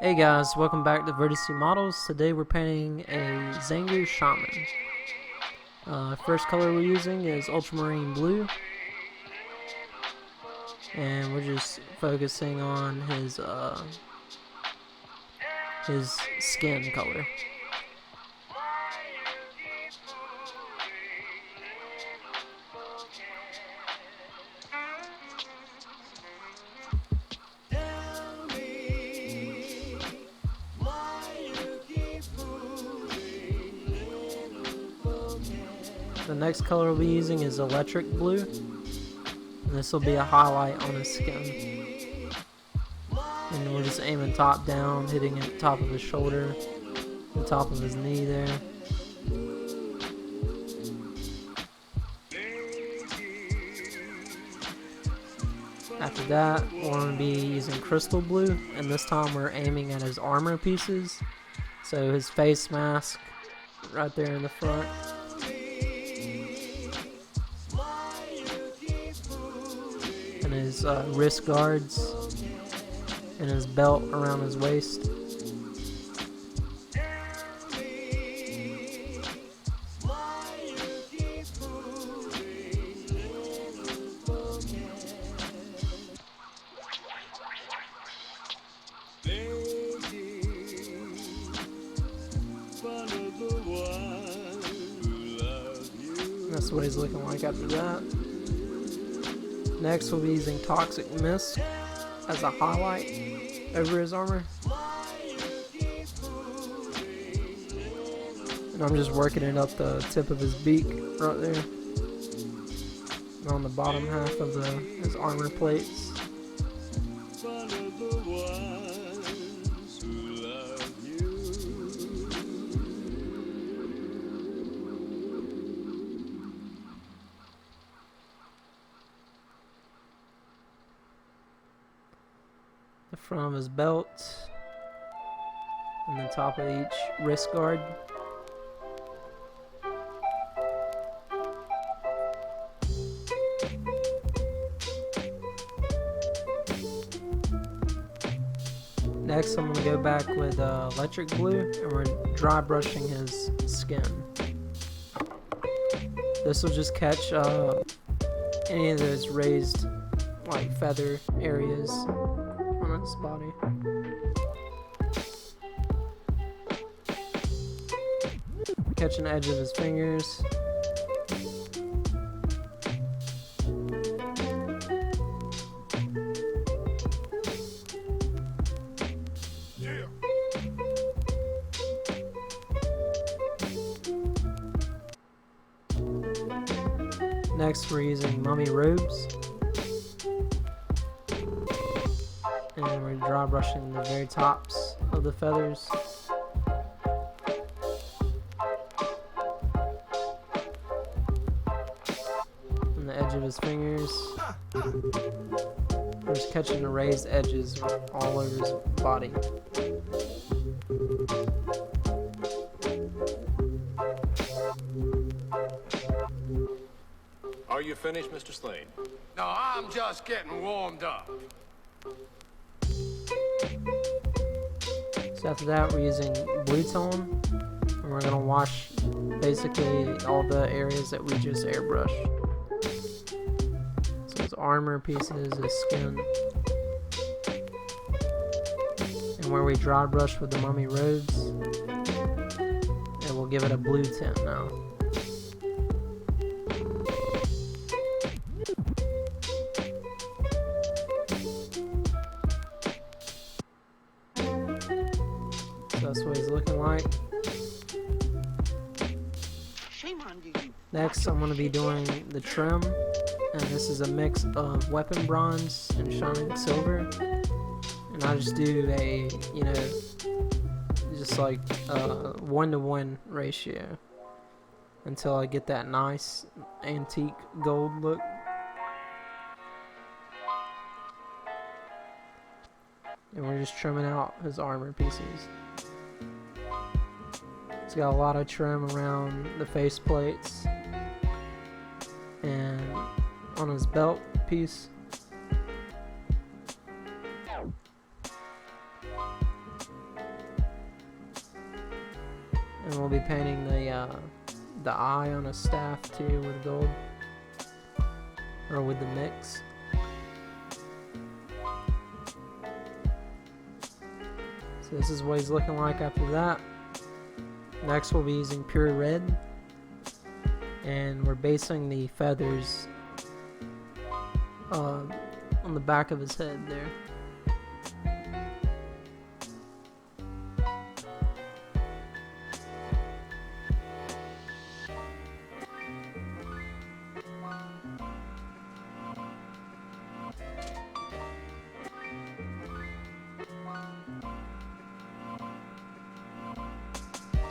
Hey guys, welcome back to Vertice Models. Today we're painting a Tzaangor Shaman. First color we're using is ultramarine blue, and we're just focusing on his skin color. The next color we'll be using is electric blue, and this will be a highlight on his skin. And we're just aiming top down, hitting at the top of his shoulder, the top of his knee there. After that, we're going to be using crystal blue, and this time we're aiming at his armor pieces. So his face mask right there in the front. And his wrist guards. And his belt around his waist. That's what he's looking like after that. Next we'll be using Toxic Mist as a highlight over his armor. And I'm just working it up the tip of his beak right there. And on the bottom half of his armor plates. The front of his belt, and the top of each wrist guard. Next, I'm going to go back with electric blue, and we're dry brushing his skin. This will just catch any of those raised like feather areas on his body. Catching the edge of his fingers. Yeah. Next, we're using mummy robes. And we're dry brushing the very tops of the feathers. And the edge of his fingers. We're just catching the raised edges all over his body. Are you finished, Mr. Slade? No, I'm just getting warmed up. So after that, we're using blue tone, and we're going to wash basically all the areas that we just airbrushed. So his armor pieces, his skin, and where we dry brush with the mummy robes, and we'll give it a blue tint now. That's what he's looking like. Next, I'm going to be doing the trim, and this is a mix of weapon bronze and shining silver. And I just do a, just like a 1-to-1 ratio until I get that nice antique gold look. And we're just trimming out his armor pieces. It's got a lot of trim around the face plates and on his belt piece. And we'll be painting the eye on a staff too with gold, or with the mix. So this is what he's looking like after that. Next we'll be using pure red, and we're basing the feathers on the back of his head there.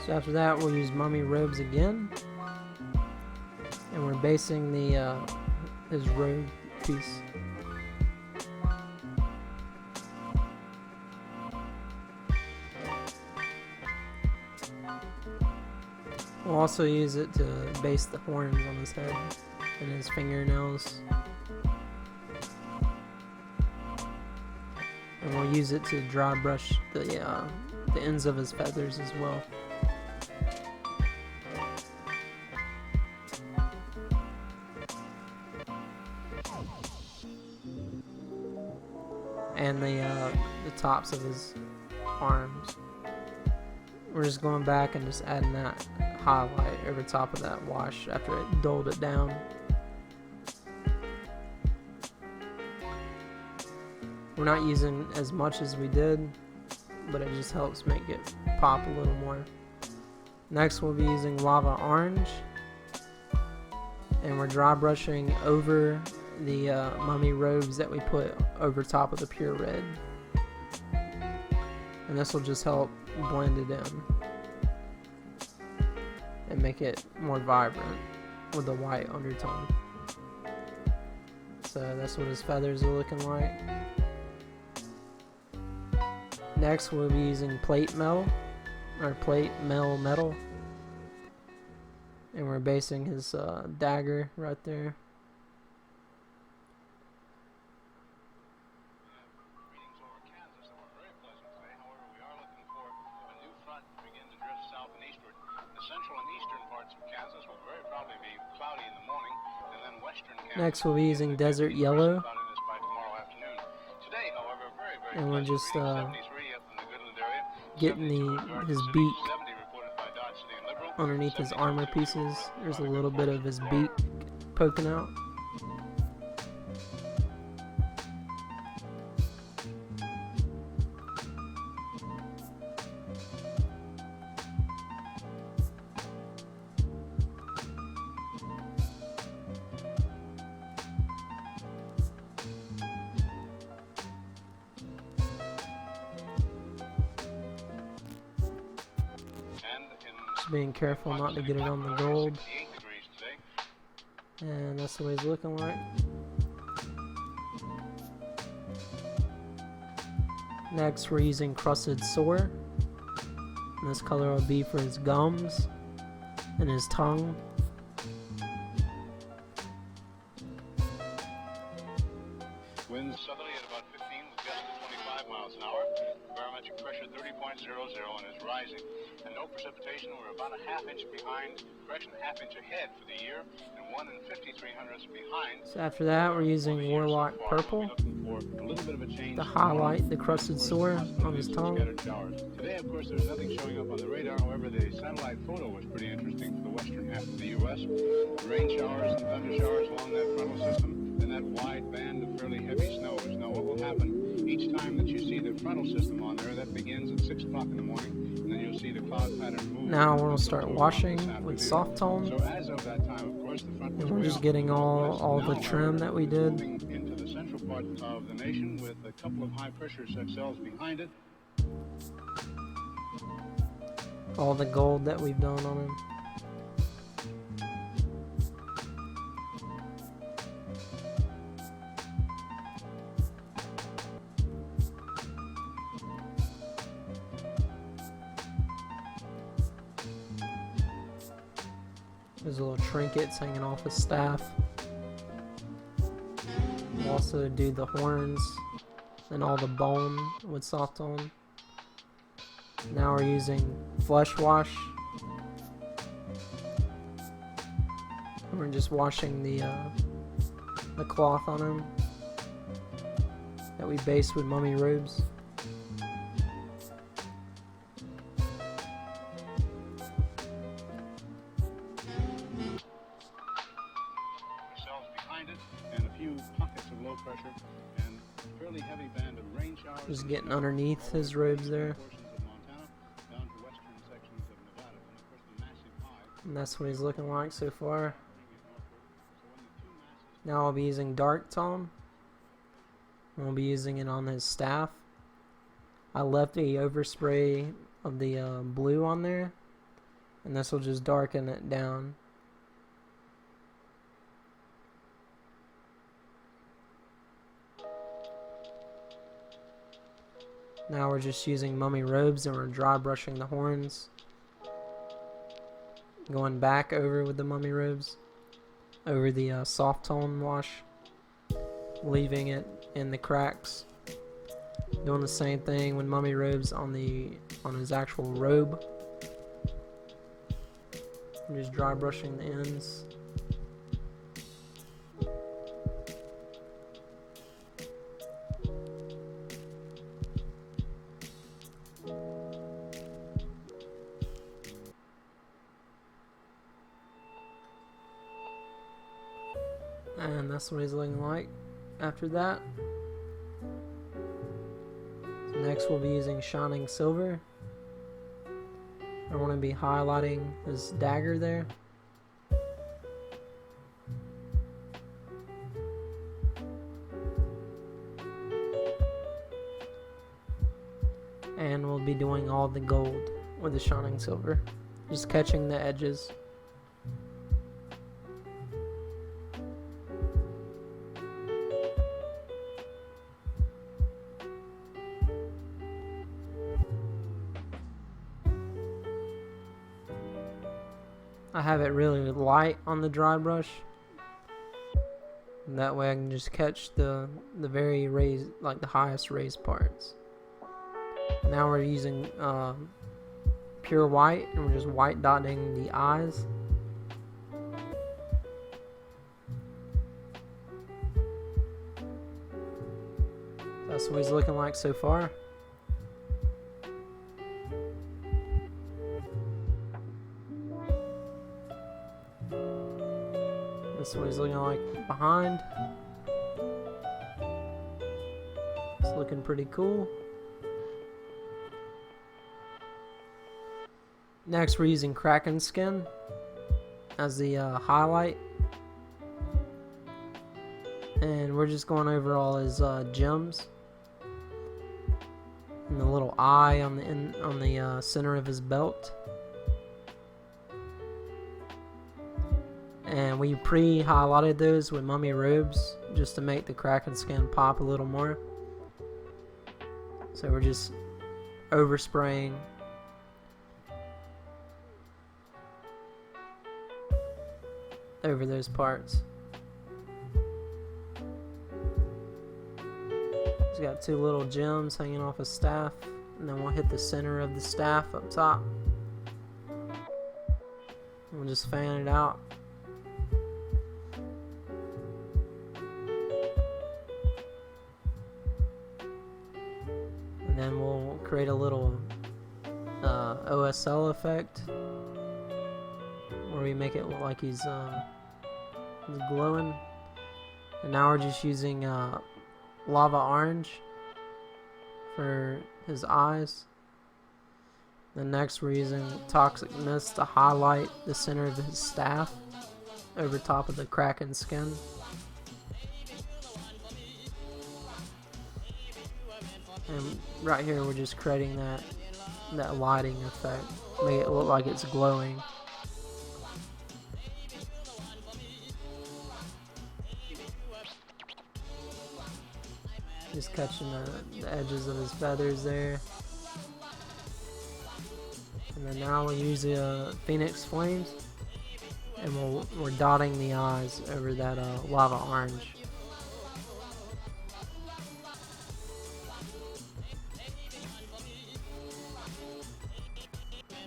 So after that we'll use mummy robes again, and we're basing the his robe piece. We'll also use it to base the horns on his head and his fingernails. And we'll use it to dry brush the ends of his feathers as well. And the tops of his arms. We're just going back and just adding that highlight over top of that wash after it dulled it down. We're not using as much as we did, but it just helps make it pop a little more. Next we'll be using lava orange, and we're dry brushing over the mummy robes that we put over top of the pure red, and this will just help blend it in and make it more vibrant with the white undertone. So that's what his feathers are looking like. Next we'll be using plate metal, and we're basing his dagger right there. Next we'll be using desert yellow, and we're just getting his beak underneath his armor pieces. There's a little bit of his beak poking out. Just being careful not to get it on the gold. And that's the way it's looking like. Next we're using crusted sore. And this color will be for his gums and his tongue. Winds southerly at about 15 with gusts of 25 miles an hour. Barometric pressure 30.00 and is rising. And no precipitation. We're about a half inch behind, correction, a half inch ahead for the year, and 1 53/100ths behind. So after that we're using Warlock Purple to highlight the crusted sore on his tongue. Today, of course, there's nothing showing up on the radar. However, the satellite photo was pretty interesting for the western half of the U.S. Rain showers and thunder showers along that frontal system, and that wide band of fairly heavy snows. Now, what will happen each time that you see the frontal system on there? That begins at 6 o'clock in the morning, and then you'll see the cloud pattern move. Now we'll start washing with soft tone. So as of that time, of course, the front was And we're just way getting off. all the Now, trim that we did. Into the central part of the nation with a couple of high pressure cells behind it. All the gold that we've done on him. There's little trinkets hanging off his staff. We'll also do the horns and all the bone with soft tone. Now we're using flesh wash We're just washing the cloth on him that we based with mummy robes. Cells behind it, and a few pockets of low pressure, and a fairly heavy band of rain showers. Just getting underneath his robes there. Portions of Montana down to western sections of Nevada, and of course the massive high. And that's what he's looking like so far. So when the two masses Now I'll be using dark tone. We'll be using it on his staff. I left the overspray of the blue on there, and this will just darken it down. Now we're just using mummy robes and we're dry brushing the horns. Going back over with the mummy robes, over the soft tone wash, leaving it in the cracks. Doing the same thing with mummy robes on his actual robe. I'm just dry brushing the ends. And that's what he's looking like after that. So next we'll be using shining silver. I want to be highlighting his dagger there. And we'll be doing all the gold with the shining silver. Just catching the edges. I have it really light on the dry brush. And that way I can just catch the very raised, like the highest raised parts. Now we're using pure white, and we're just white dotting the eyes. That's what he's looking like so far. That's what he's looking like behind. It's looking pretty cool. Next we're using Kraken skin as the highlight. And we're just going over all his gems. And the little eye on the center of his belt. And we pre-highlighted those with mummy robes just to make the Kraken skin pop a little more. So we're just overspraying over those parts. He's got two little gems hanging off his staff, and then we'll hit the center of the staff up top. We'll just fan it out. And then we'll create a little OSL effect where we make it look like he's glowing. And now we're just using lava orange for his eyes. Then next we're using toxic mist to highlight the center of his staff over top of the Kraken skin. And right here we're just creating that lighting effect, make it look like it's glowing. Just catching the edges of his feathers there. And then now we'll use the Phoenix Flames, and we're dotting the eyes over that lava orange.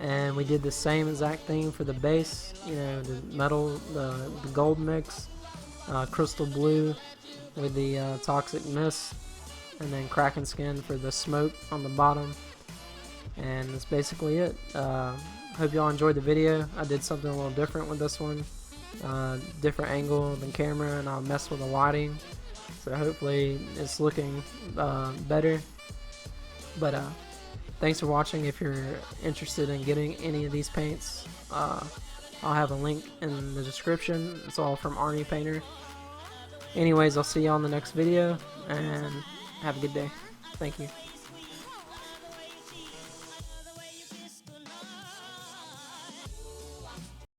And we did the same exact thing for the base, you know, the metal, the gold mix, crystal blue with the toxic mist, and then kraken skin for the smoke on the bottom. And that's basically it. Hope y'all enjoyed the video. I did something a little different with this one, different angle than camera, and I'll mess with the lighting, so hopefully it's looking better. But thanks for watching. If you're interested in getting any of these paints, I'll have a link in the description. It's all from Army Painter. Anyways, I'll see you on the next video, and have a good day. Thank you.